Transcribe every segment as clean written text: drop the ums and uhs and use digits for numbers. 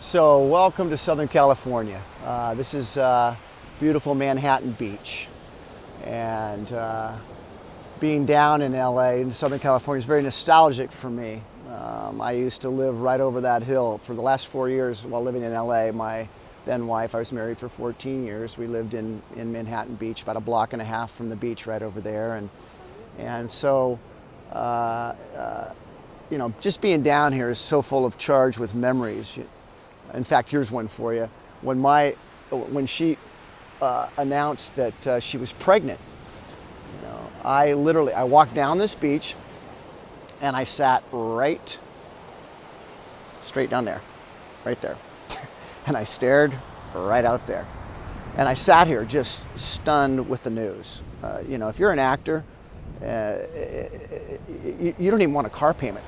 So welcome to Southern California. This is beautiful Manhattan Beach. And being down in LA, in Southern California, is very nostalgic for me. I used to live right over that hill. For the last 4 years while living in LA, my then wife, I was married for 14 years, we lived in Manhattan Beach, about a block and a half from the beach right over there. And so, you know, just being down here is so full of charge with memories. In fact, here's one for you. When she announced that she was pregnant, you know, I walked down this beach and I sat straight down there, right there. And I stared right out there. And I sat here just stunned with the news. You know, if you're an actor, you don't even want a car payment.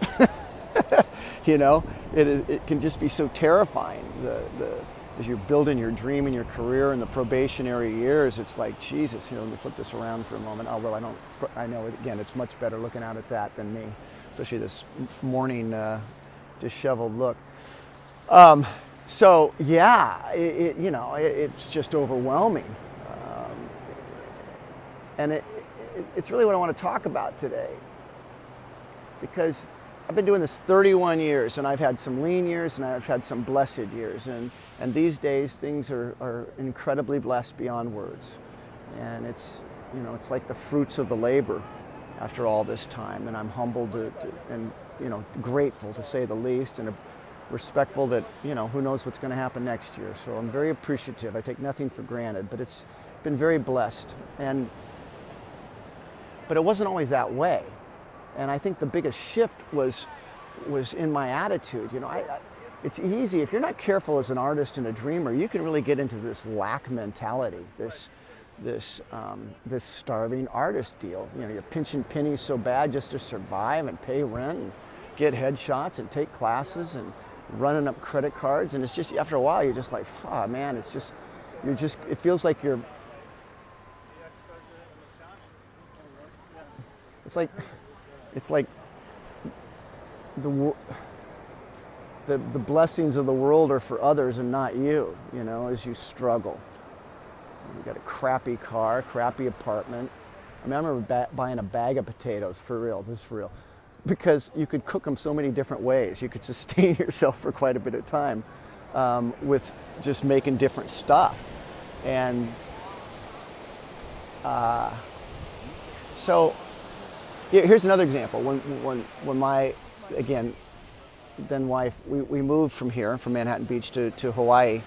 You know, it can just be so terrifying. As you're building your dream and your career in the probationary years, it's like, Jesus, you know, let me flip this around for a moment. Although I know, again, it's much better looking out at that than me, especially this morning disheveled look. So yeah, you know, it's just overwhelming. And it's really what I want to talk about today, because I've been doing this 31 years, and I've had some lean years and I've had some blessed years, and these days things are incredibly blessed beyond words. And it's, you know, it's like the fruits of the labor after all this time, and I'm humbled and, you know, grateful to say the least, and respectful that, you know, who knows what's going to happen next year. So I'm very appreciative. I take nothing for granted, but it's been very blessed. But it wasn't always that way. And I think the biggest shift was in my attitude. You know, it's easy, if you're not careful as an artist and a dreamer, you can really get into this lack mentality, this starving artist deal. You know, you're pinching pennies so bad just to survive and pay rent and get headshots and take classes and running up credit cards. And it's just, after a while, you're just like, oh man, it feels like it's like the blessings of the world are for others and not you, you know, as you struggle. You got a crappy car, crappy apartment. I remember buying a bag of potatoes, for real, this is for real, because you could cook them so many different ways. You could sustain yourself for quite a bit of time with just making different stuff. And so here's another example. When my, again, then wife, we moved from here, from Manhattan Beach to Hawaii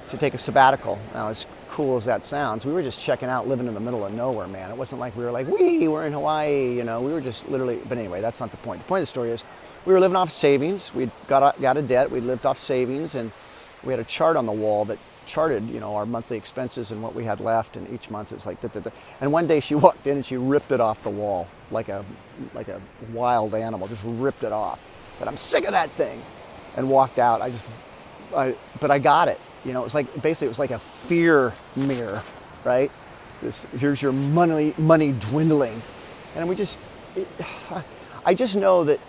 to take a sabbatical. Now, as cool as that sounds, we were just checking out, living in the middle of nowhere, man. It wasn't like we were like, we're in Hawaii, you know. We were just literally, but anyway, that's not the point. The point of the story is we were living off savings. We'd got a debt. We'd lived off savings, and we had a chart on the wall that charted, you know, our monthly expenses and what we had left, and each month it's like, and one day she walked in and she ripped it off the wall like a wild animal, just ripped it off. Said, I'm sick of that thing, and walked out. But I got it. You know, it was like, basically it was like a fear mirror, right? Here's your money dwindling. And I just know that,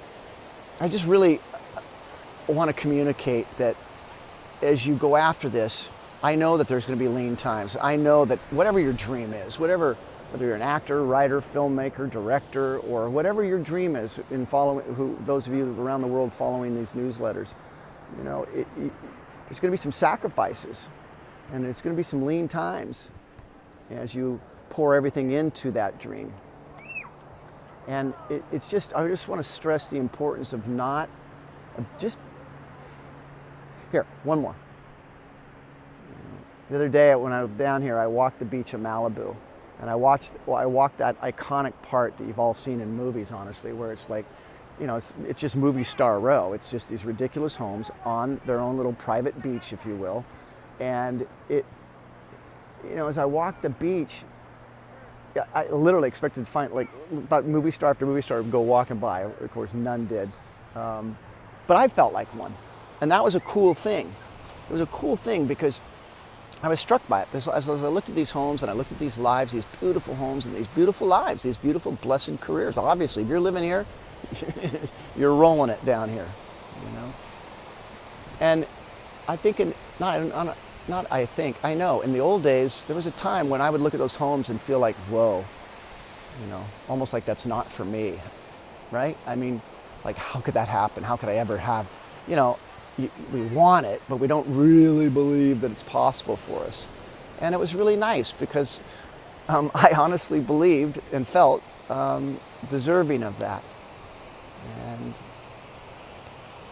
I just really want to communicate that as you go after this, I know that there's going to be lean times. I know that whatever your dream is, whether you're an actor, writer, filmmaker, director, or whatever your dream is in following, those of you around the world following these newsletters, you know, there's going to be some sacrifices, and there's going to be some lean times as you pour everything into that dream. And I just want to stress the importance of here, one more. The other day when I was down here, I walked the beach of Malibu, and I walked that iconic part that you've all seen in movies, honestly, where it's like, you know, it's just movie star row. It's just these ridiculous homes on their own little private beach, if you will. And you know, as I walked the beach, I literally expected to find, thought movie star after movie star would go walking by. Of course, none did. But I felt like one. And that was a cool thing. It was a cool thing because I was struck by it. As I looked at these homes and I looked at these lives, these beautiful homes and these beautiful lives, these beautiful blessed careers. Obviously, if you're living here, you're rolling it down here, you know. And I think I know in the old days, there was a time when I would look at those homes and feel like, whoa, almost like that's not for me, right? I mean, like, how could that happen? How could I ever have, you know, we want it, but we don't really believe that it's possible for us. And it was really nice because I honestly believed and felt deserving of that and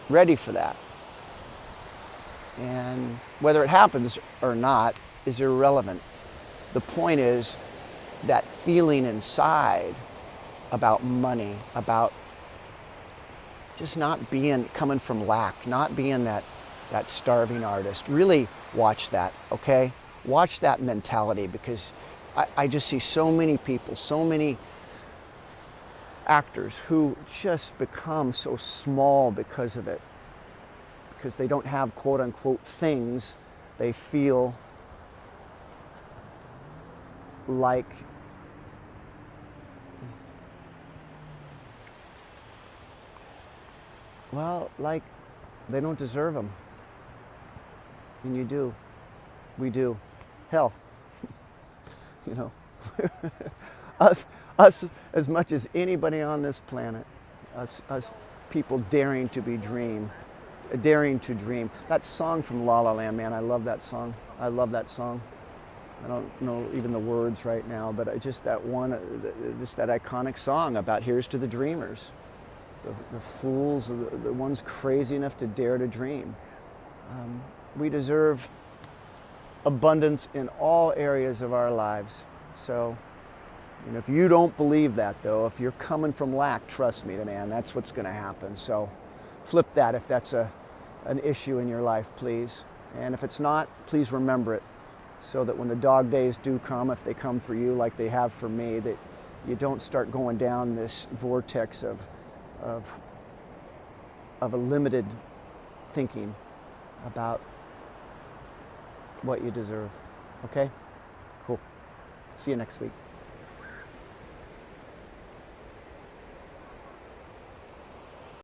ready for that. And whether it happens or not is irrelevant. The point is that feeling inside about money, about just not coming from lack, not being that starving artist. Really watch that, okay? Watch that mentality, because I just see so many people, so many actors who just become so small because of it. Because they don't have quote unquote things, they feel like like they don't deserve them. And you do. We do. Hell, us as much as anybody on this planet, us people daring to dream. That song from La La Land, man, I love that song. I love that song. I don't know even the words right now, but just that iconic song about here's to the dreamers, the fools, the ones crazy enough to dare to dream. We deserve abundance in all areas of our lives. So, if you don't believe that, though, if you're coming from lack, trust me, man, that's what's going to happen. So flip that if that's an issue in your life, please. And if it's not, please remember it, so that when the dog days do come, if they come for you like they have for me, that you don't start going down this vortex of a limited thinking about what you deserve. Okay? Cool. See you next week.